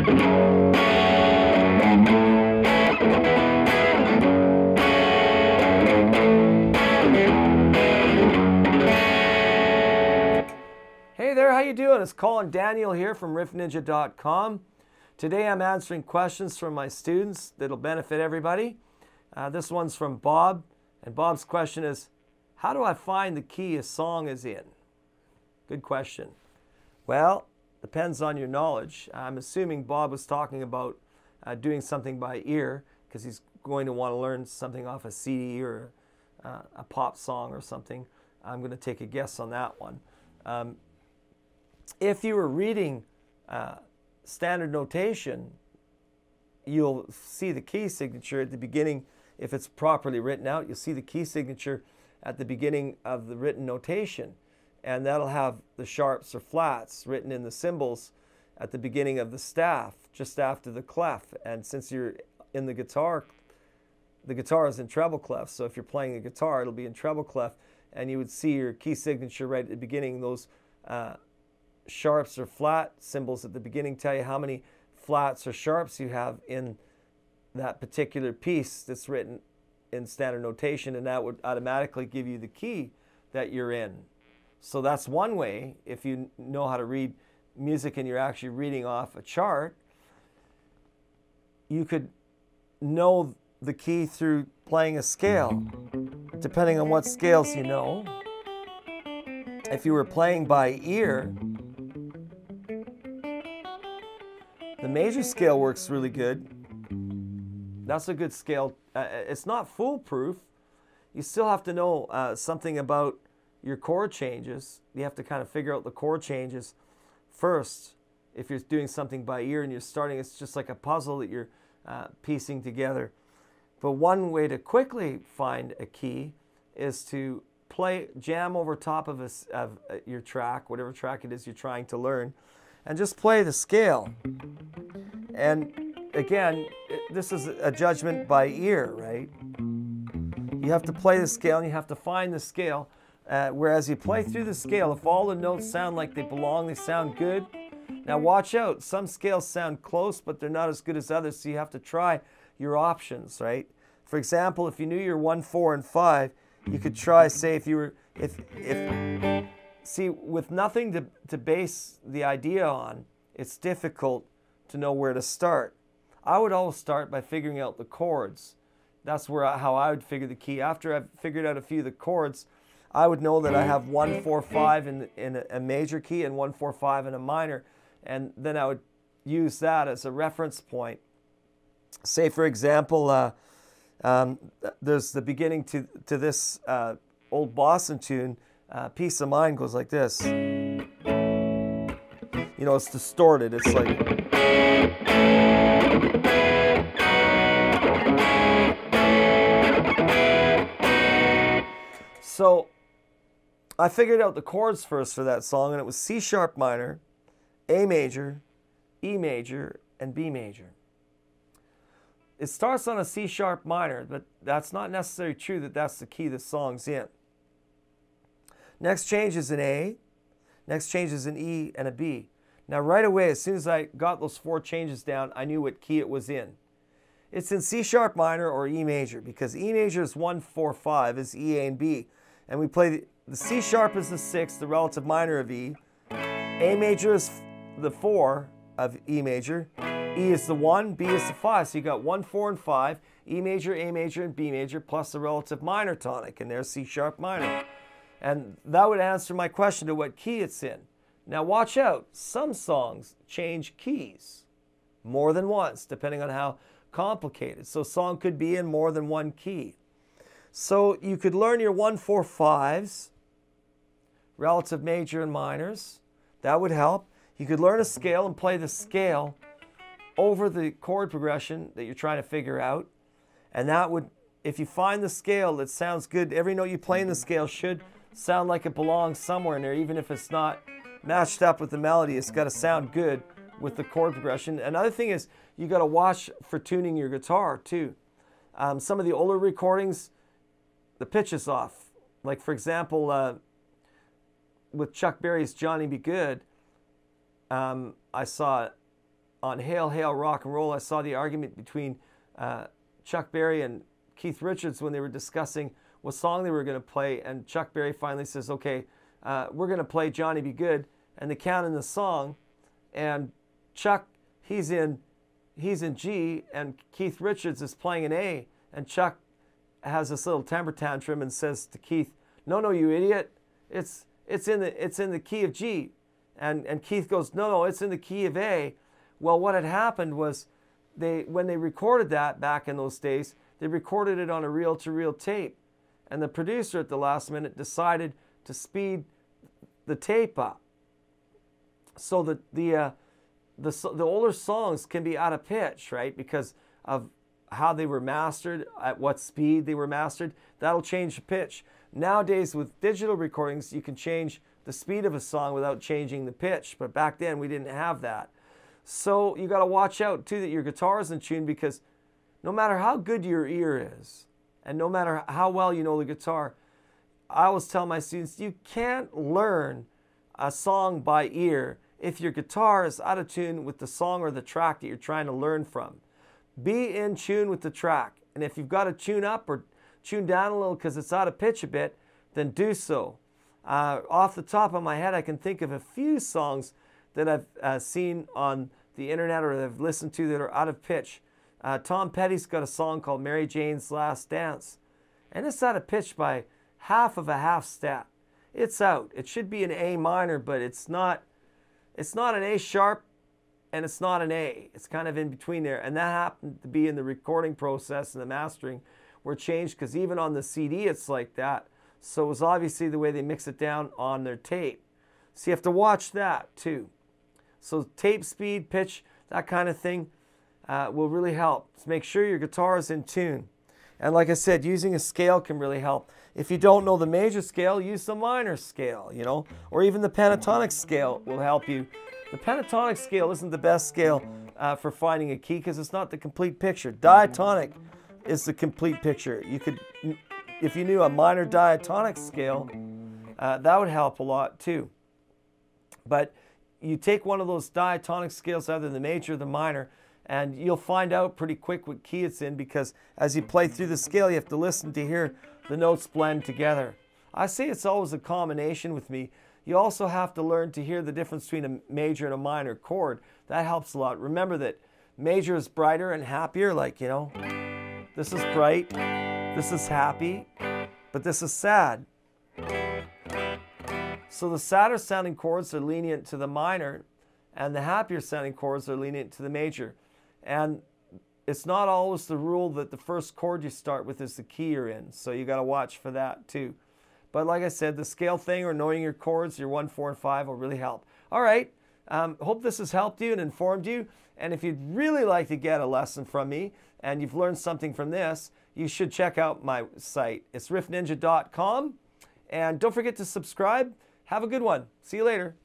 Hey there, how you doing? It's Colin Daniel here from riffninja.com. Today I'm answering questions from my students that'll benefit everybody. This one's from Bob, and Bob's question is, how do I find the key a song is in? Good question. Well, depends on your knowledge. I'm assuming Bob was talking about doing something by ear, because he's going to want to learn something off a CD or a pop song or something. I'm going to take a guess on that one. If you were reading standard notation, you'll see the key signature at the beginning. If it's properly written out, you'll see the key signature at the beginning of the written notation. And that'll have the sharps or flats written in the cymbals at the beginning of the staff, just after the clef. And since you're in the guitar is in treble clef. So if you're playing a guitar, it'll be in treble clef. And you would see your key signature right at the beginning. Those sharps or flat symbols at the beginning tell you how many flats or sharps you have in that particular piece that's written in standard notation, and that would automatically give you the key that you're in. So that's one way. If you know how to read music and you're actually reading off a chart, you could know the key through playing a scale, depending on what scales you know. If you were playing by ear, the major scale works really good. That's a good scale. It's not foolproof. You still have to know something about your chord changes. You have to kind of figure out the chord changes first. If you're doing something by ear and you're starting, it's just like a puzzle that you're piecing together. But one way to quickly find a key is to jam over top of your track, whatever track it is you're trying to learn, and just play the scale. And again, this is a judgment by ear, right? You have to play the scale and you have to find the scale. Whereas you play through the scale, if all the notes sound like they belong, they sound good. Now watch out, some scales sound close, but they're not as good as others, so you have to try your options, right? For example, if you knew your 1, 4, and 5, you could try, say, see, with nothing to base the idea on, it's difficult to know where to start. I would always start by figuring out the chords. That's how I would figure the key. After I've figured out a few of the chords, I would know that I have 1, 4, 5 in a major key and 1, 4, 5 in a minor. And then I would use that as a reference point. Say, for example, there's the beginning to this old Boston tune, Peace of Mind, goes like this. You know, it's distorted. It's like... So I figured out the chords first for that song, and it was C sharp minor, A major, E major, and B major. It starts on a C sharp minor, but that's not necessarily true that that's the key the song's in. Next change is an A, next change is an E and a B. Now right away, as soon as I got those 4 changes down, I knew what key it was in. It's in C sharp minor or E major, because E major is 1, 4, 5, is E, A, and B. And we play the C sharp is the 6th, the relative minor of E. A major is the 4 of E major. E is the 1, B is the 5. So you got 1, 4, and 5, E major, A major, and B major, plus the relative minor tonic, and there's C sharp minor. And that would answer my question to what key it's in. Now watch out, some songs change keys more than once, depending on how complicated. So a song could be in more than one key. So you could learn your 1, 4, 5s, relative major and minors. That would help. You could learn a scale and play the scale over the chord progression that you're trying to figure out. And that would, if you find the scale that sounds good, every note you play in the scale should sound like it belongs somewhere in there, even if it's not matched up with the melody. It's got to sound good with the chord progression. Another thing is you got to watch for tuning your guitar too. Some of the older recordings, the pitch is off. Like for example, with Chuck Berry's Johnny Be Good, I saw on Hail, Hail, Rock and Roll, I saw the argument between Chuck Berry and Keith Richards when they were discussing what song they were going to play, and Chuck Berry finally says, okay, we're going to play Johnny Be Good, and they count in the song, and Chuck, he's in G, and Keith Richards is playing an A, and Chuck has this little temper tantrum and says to Keith, no, you idiot, it's in the key of G, and Keith goes, no, it's in the key of A. Well, what had happened was when they recorded that back in those days, they recorded it on a reel-to-reel tape, and the producer at the last minute decided to speed the tape up so that the older songs can be out of pitch, right? Because of how they were mastered, at what speed they were mastered. That'll change the pitch. Nowadays, with digital recordings, you can change the speed of a song without changing the pitch. But back then, we didn't have that. So you got to watch out, too, that your guitar is in tune, because no matter how good your ear is, and no matter how well you know the guitar, I always tell my students, you can't learn a song by ear if your guitar is out of tune with the song or the track that you're trying to learn from. Be in tune with the track. And if you've got to tune up or tune down a little because it's out of pitch a bit, then do so. Off the top of my head, I can think of a few songs that I've seen on the internet or that I've listened to that are out of pitch. Tom Petty's got a song called Mary Jane's Last Dance, and it's out of pitch by half of a half step. It's out. It should be an A minor, but it's not an A sharp, and it's not an A. It's kind of in between there, and that happened to be in the recording process and the mastering were changed, because even on the CD it's like that. So it was obviously the way they mix it down on their tape. So you have to watch that too. So tape speed, pitch, that kind of thing will really help. So make sure your guitar is in tune. And like I said, using a scale can really help. If you don't know the major scale, use the minor scale, you know, or even the pentatonic scale will help you. The pentatonic scale isn't the best scale for finding a key because it's not the complete picture. Diatonic is the complete picture. You could, if you knew a minor diatonic scale, that would help a lot too. But you take one of those diatonic scales, either the major or the minor, and you'll find out pretty quick what key it's in, because as you play through the scale, you have to listen to hear the notes blend together. I say it's always a combination with me. You also have to learn to hear the difference between a major and a minor chord. That helps a lot. Remember that major is brighter and happier, like, you know, this is bright, this is happy, but this is sad. So the sadder sounding chords are lenient to the minor, and the happier sounding chords are lenient to the major. And it's not always the rule that the first chord you start with is the key you're in. So you got to watch for that too. But like I said, the scale thing or knowing your chords, your 1, 4, and 5 will really help. All right. Hope this has helped you and informed you. And if you'd really like to get a lesson from me and you've learned something from this, you should check out my site. It's riffninja.com. And don't forget to subscribe. Have a good one. See you later.